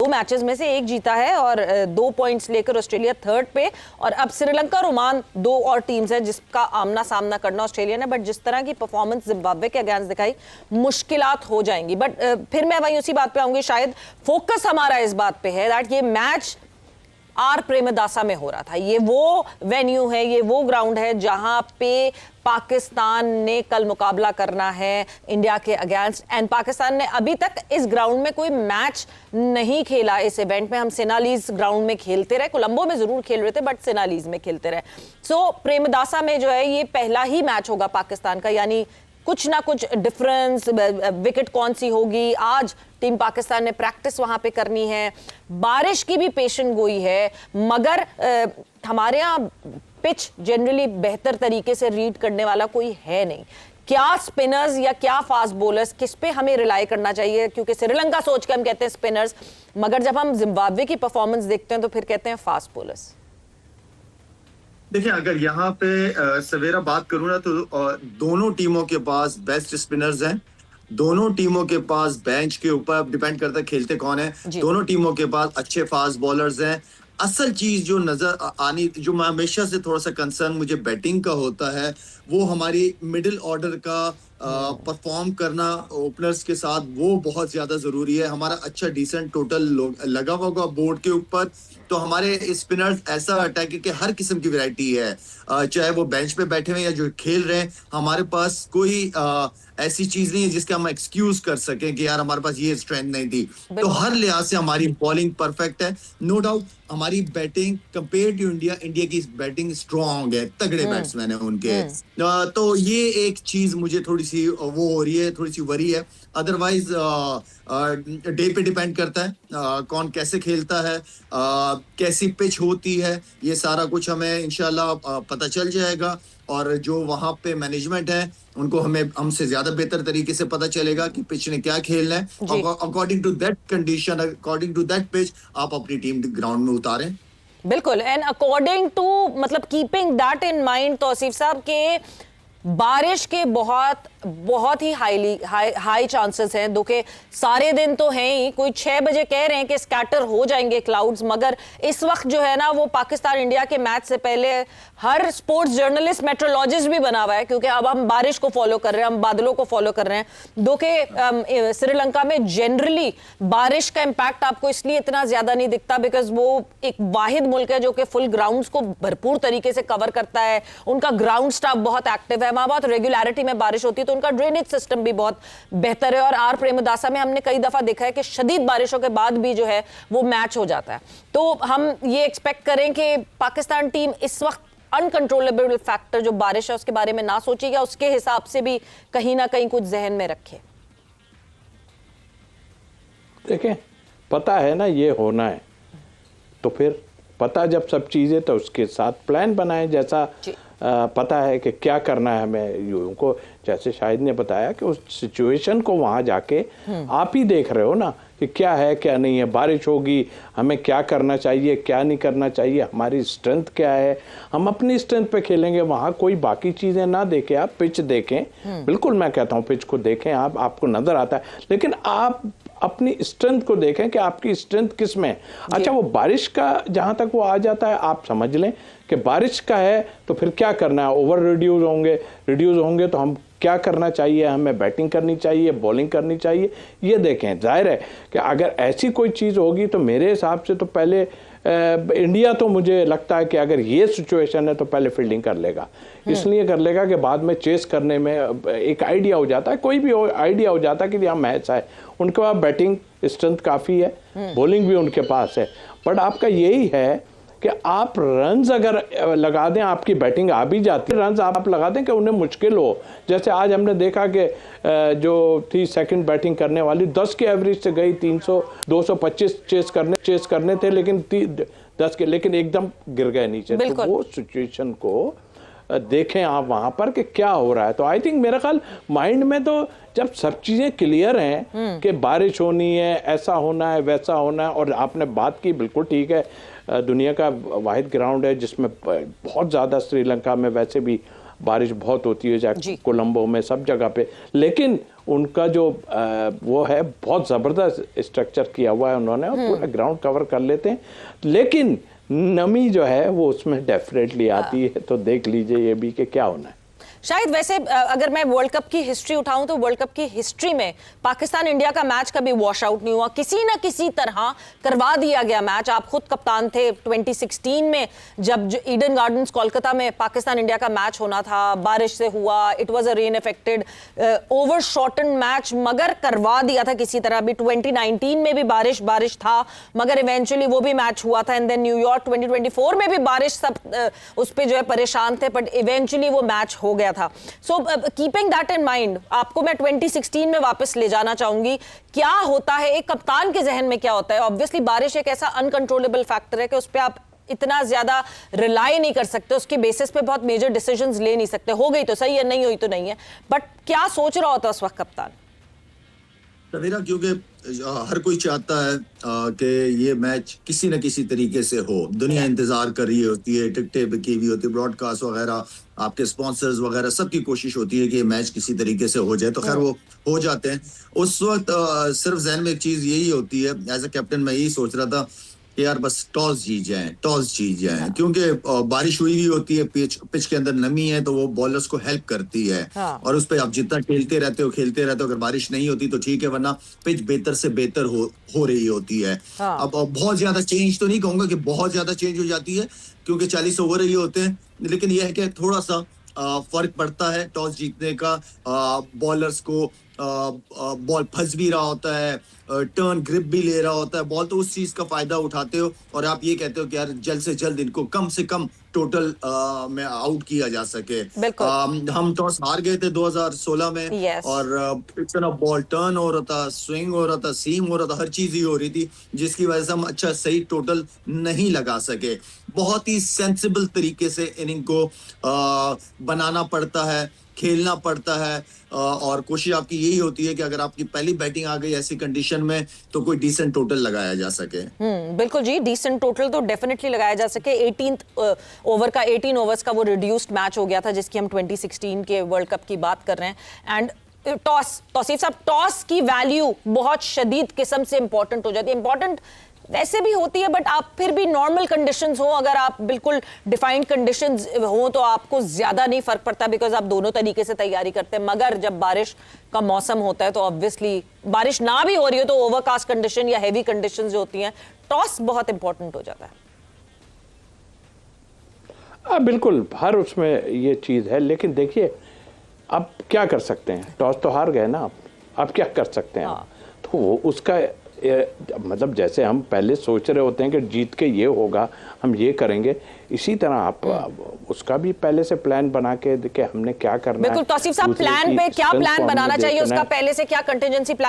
Matches में से एक जीता है और 2 पॉइंट्स लेकर ऑस्ट्रेलिया थर्ड पे, और अब श्रीलंका और ओमान 2 और टीम्स हैं जिसका आमना सामना करना ऑस्ट्रेलिया ने। बट जिस तरह की परफॉर्मेंस जिम्बाब्वे के अगेंस्ट दिखाई, मुश्किलात हो जाएंगी। बट फिर मैं वहीं उसी बात पे आऊंगी, शायद फोकस हमारा इस बात पे है दैट ये मैच आर प्रेमदासा में हो रहा था। ये वो वेन्यू है, ये वो ग्राउंड है जहां पे पाकिस्तान ने कल मुकाबला करना है इंडिया के अगेंस्ट, एंड पाकिस्तान ने अभी तक इस ग्राउंड में कोई मैच नहीं खेला। इस इवेंट में हम सेनालीज ग्राउंड में खेलते रहे, कोलंबो में जरूर खेल रहे थे बट सेनालीज में खेलते रहे। सो प्रेमदासा में जो है ये पहला ही मैच होगा पाकिस्तान का, यानी कुछ ना कुछ डिफरेंस, विकेट कौन सी होगी। आज टीम पाकिस्तान ने प्रैक्टिस वहां पे करनी है, बारिश की भी पेशन गोई है, मगर हमारे यहाँ पिच जनरली बेहतर तरीके से रीड करने वाला कोई है नहीं। क्या स्पिनर्स या क्या फास्ट बॉलर्स, किस पे हमें रिलाई करना चाहिए? क्योंकि श्रीलंका सोच के हम कहते हैं स्पिनर्स, मगर जब हम जिम्बाब्वे की परफॉर्मेंस देखते हैं तो फिर कहते हैं फास्ट बॉलर्स। देखिए, अगर यहाँ पे सवेरा बात करूँ ना तो दोनों टीमों के पास बेस्ट स्पिनर्स हैं, दोनों टीमों के पास बेंच के ऊपर डिपेंड करता है खेलते कौन है, दोनों टीमों के पास अच्छे फास्ट बॉलर्स हैं। असल चीज जो नजर आनी, जो मैं हमेशा से थोड़ा सा कंसर्न मुझे बैटिंग का होता है, वो हमारी मिडिल ऑर्डर का परफॉर्म करना ओपनर्स के साथ, वो बहुत ज्यादा जरूरी है। हमारा अच्छा डिसेंट टोटल लगा होगा बोर्ड के ऊपर, तो हमारे स्पिनर्स ऐसा अटैक है कि हर किस्म की वैरायटी है, चाहे वो बेंच पे बैठे हुए या जो खेल रहे हैं। हमारे पास कोई ऐसी चीज नहीं है जिसके हम एक्सक्यूज कर सकें कि यार हमारे पास ये स्ट्रेंथ नहीं थी। तो हर लिहाज से हमारी बॉलिंग परफेक्ट है, नो डाउट। हमारी batting compare to India, India की बैटिंग स्ट्रॉन्ग है, तगड़े बैट्समैन है उनके। तो ये एक चीज मुझे थोड़ी सी वो हो रही है, थोड़ी सी वरी है। अदरवाइज डे पे डिपेंड करता है कौन कैसे खेलता है, कैसी पिच होती है, ये सारा कुछ हमें इंशाल्लाह पता चल जाएगा। और जो वहां पे मैनेजमेंट है उनको हमें हमसे ज्यादा बेहतर तरीके से पता चलेगा कि पिच ने क्या खेलना है। According to that condition, according to that pitch आप अपनी टीम ग्राउंड में उतारें। बिल्कुल, एंड अकॉर्डिंग टू, मतलब keeping that in mind Tauseef साहब के बारिश के बहुत ही हाई चांसेस हैं। दो के सारे दिन तो हैं ही, कोई 6 बजे कह रहे हैं कि स्कैटर हो जाएंगे क्लाउड्स, मगर इस वक्त जो है ना वो पाकिस्तान इंडिया के मैच से पहले हर स्पोर्ट्स जर्नलिस्ट मेट्रोलॉजिस्ट भी बना हुआ है, क्योंकि अब हम बारिश को फॉलो कर रहे हैं, हम बादलों को फॉलो कर रहे हैं। दो के श्रीलंका में जनरली बारिश का इम्पैक्ट आपको इसलिए इतना ज्यादा नहीं दिखता बिकॉज वो एक वाहिद मुल्क है जो कि फुल ग्राउंड्स को भरपूर तरीके से कवर करता है, उनका ग्राउंड स्टाफ बहुत एक्टिव है, वहां बहुत रेगुलरिटी में बारिश होती है, तो उनका ड्रेनेज सिस्टम भी बहुत बेहतर है। और आर प्रेमदासा में हमने कई दफा देखा है कि शदीद बारिशों के बाद भी जो है वो मैच हो जाता है। तो हम ये एक्सपेक्ट करें कि पाकिस्तान टीम इस वक्त अनकंट्रोलेबल फैक्टर जो बारिश है उसके बारे में ना सोचे, या उसके हिसाब से भी कहीं ना कहीं कुछ जहन में रखे। देखें, पता है ना ये होना है, तो फिर पता जब सब चीजें, तो उसके साथ प्लान बनाए, जैसा पता है कि क्या करना है हमें। उनको जैसे शाहिद ने बताया कि उस सिचुएशन को वहां जाके आप ही देख रहे हो ना कि क्या है क्या नहीं है, बारिश होगी, हमें क्या करना चाहिए क्या नहीं करना चाहिए, हमारी स्ट्रेंथ क्या है, हम अपनी स्ट्रेंथ पे खेलेंगे। वहाँ कोई बाकी चीज़ें ना देखें, आप पिच देखें। बिल्कुल मैं कहता हूँ पिच को देखें, आपको नज़र आता है, लेकिन आप अपनी स्ट्रेंथ को देखें कि आपकी स्ट्रेंथ किस में। अच्छा, वो बारिश का जहाँ तक वो आ जाता है, आप समझ लें कि बारिश का है तो फिर क्या करना है, ओवर रिड्यूस होंगे तो हम क्या करना चाहिए, हमें बैटिंग करनी चाहिए, बॉलिंग करनी चाहिए, ये देखें। जाहिर है कि अगर ऐसी कोई चीज़ होगी तो मेरे हिसाब से तो पहले इंडिया, तो मुझे लगता है कि अगर ये सिचुएशन है तो पहले फील्डिंग कर लेगा। इसलिए कर लेगा कि बाद में चेस करने में एक आइडिया हो जाता है, कोई भी आइडिया हो जाता है कि यहाँ मैच है। उनके पास बैटिंग स्ट्रेंथ काफ़ी है, बॉलिंग भी उनके पास है, बट आपका यही है कि आप रन्स अगर लगा दें, आपकी बैटिंग आ भी जाती है, रन्स आप लगा दें कि उन्हें मुश्किल हो। जैसे आज हमने देखा कि जो थी सेकंड बैटिंग करने वाली 10 के एवरेज से गई, 300 225 चेस करने थे, लेकिन 10 के, लेकिन एकदम गिर गए नीचे। तो वो सिचुएशन को देखें आप वहां पर कि क्या हो रहा है। तो आई थिंक मेरा ख्याल माइंड में तो जब सब चीजें क्लियर हैं कि बारिश होनी है, ऐसा होना है, वैसा होना है, और आपने बात की बिल्कुल ठीक है, दुनिया का वाहिद ग्राउंड है जिसमें बहुत ज़्यादा, श्रीलंका में वैसे भी बारिश बहुत होती है, चाहे कोलंबो में, सब जगह पे, लेकिन उनका जो वो है बहुत ज़बरदस्त स्ट्रक्चर किया हुआ है उन्होंने, और पूरा ग्राउंड कवर कर लेते हैं। लेकिन नमी जो है वो उसमें डेफिनेटली आती है, तो देख लीजिए ये भी कि क्या होना है। शायद वैसे अगर मैं वर्ल्ड कप की हिस्ट्री उठाऊं तो वर्ल्ड कप की हिस्ट्री में पाकिस्तान इंडिया का मैच कभी वॉश आउट नहीं हुआ, किसी ना किसी तरह करवा दिया गया मैच। आप खुद कप्तान थे 2016 में जब ईडन गार्डन्स कोलकाता में पाकिस्तान इंडिया का मैच होना था, बारिश से हुआ, it was a rain affected over shorten match, मगर करवा दिया था किसी तरह भी। 2019 में भी बारिश था मगर इवेंचुअली वो भी मैच हुआ था। एंड देन न्यूयॉर्क 2024 में भी बारिश, सब उस पर जो है परेशान थे, बट इवेंचुअली वो मैच हो गया था। So keeping that in mind, आपको मैं 2016 में वापस ले जाना चाहूंगी। क्या होता है एक कप्तान के जहन में, क्या होता है? ऑब्वियसली बारिश एक ऐसा अनकंट्रोलेबल फैक्टर है कि उस पर आप इतना ज्यादा रिलाई नहीं कर सकते, उसके बेसिस पे बहुत मेजर डिसीजंस ले नहीं सकते। हो गई तो सही है, नहीं हुई तो नहीं है, बट क्या सोच रहा होता उस वक्त कप्तान? सवेरा, क्योंकि हर कोई चाहता है कि ये मैच किसी न किसी तरीके से हो। दुनिया इंतजार कर रही होती है, टिकटें बिकी हुई होती है, ब्रॉडकास्ट वगैरह, आपके स्पॉन्सर्स वगैरह, सबकी कोशिश होती है कि ये मैच किसी तरीके से हो जाए। तो खैर वो हो जाते हैं। उस वक्त सिर्फ जहन में एक चीज यही होती है, एज अ कैप्टन मैं यही सोच रहा था कि यार बस टॉस जीत जाएं, क्योंकि बारिश हुई होती है, पिच के अंदर नमी है, तो वो बॉलर्स को हेल्प करती है। और उस पर आप जितना खेलते रहते हो, अगर बारिश नहीं होती तो ठीक है, वरना पिच बेहतर से बेहतर हो रही होती है। अब बहुत ज्यादा चेंज तो नहीं कहूंगा कि बहुत ज्यादा चेंज हो जाती है, क्योंकि 40 ओवर ही होते हैं, लेकिन यह है कि थोड़ा सा फर्क पड़ता है टॉस जीतने का। बॉलर्स को बॉल फंस भी रहा होता है, टर्न ग्रिप भी ले रहा होता है बॉल, तो उस चीज का फायदा उठाते हो और आप ये कहते हो कि यार जल्द से जल्द इनको कम से कम टोटल में आउट किया जा सके। हम टॉस हार गए थे 2016 में, और इतना बॉल टर्न हो रहा था, स्विंग हो रहा था, सीम हो रहा था, हर चीज ही हो रही थी, जिसकी वजह से हम अच्छा सही टोटल नहीं लगा सके। बहुत ही सेंसिबल तरीके से इनिंग को बनाना पड़ता है, खेलना पड़ता है, और कोशिश आपकी यही होती है कि अगर आपकी पहली बैटिंग आ गई ऐसी कंडीशन में तो कोई डिसेंट टोटल लगाया जा सके। बिल्कुल जी, डिसेंट टोटल तो डेफिनेटली लगाया जा सके। 18 ओवर्स का वो रिड्यूस्ड मैच हो गया था, जिसकी हम 2016 के वर्ल्ड कप की बात कर रहे हैं। एंड तौसीफ साहब, टॉस की वैल्यू बहुत शदीद किस्म से इंपॉर्टेंट हो जाती है। इंपॉर्टेंट वैसे भी होती है, बट आप फिर भी नॉर्मल कंडीशंस हो, अगर आप बिल्कुल डिफाइंड कंडीशंस हो तो आपको ज्यादा नहीं फर्क पड़ता, बिकॉज आप दोनों तरीके से तैयारी करते हैं। मगर जब बारिश का मौसम होता है तो ऑब्वियसली बारिश ना भी हो रही हो तो ओवरकास्ट कंडीशन या हैवी कंडीशंस जो होती हैं, टॉस बहुत इंपॉर्टेंट हो जाता है। बिल्कुल, हर उसमें ये चीज है, लेकिन देखिए आप क्या कर सकते हैं, टॉस तो हार गए ना आप क्या कर सकते हैं? तो वो उसका मतलब जैसे हम पहले सोच रहे होते हैं कि जीत के ये होगा, हम ये करेंगे, इसी तरह आप उसका भी पहले से प्लान बना के हमने क्या करना है। बिल्कुल तौसीफ साहब, प्लान पे क्या प्लान बनाना चाहिए, उसका पहले से क्या कंटिजेंसी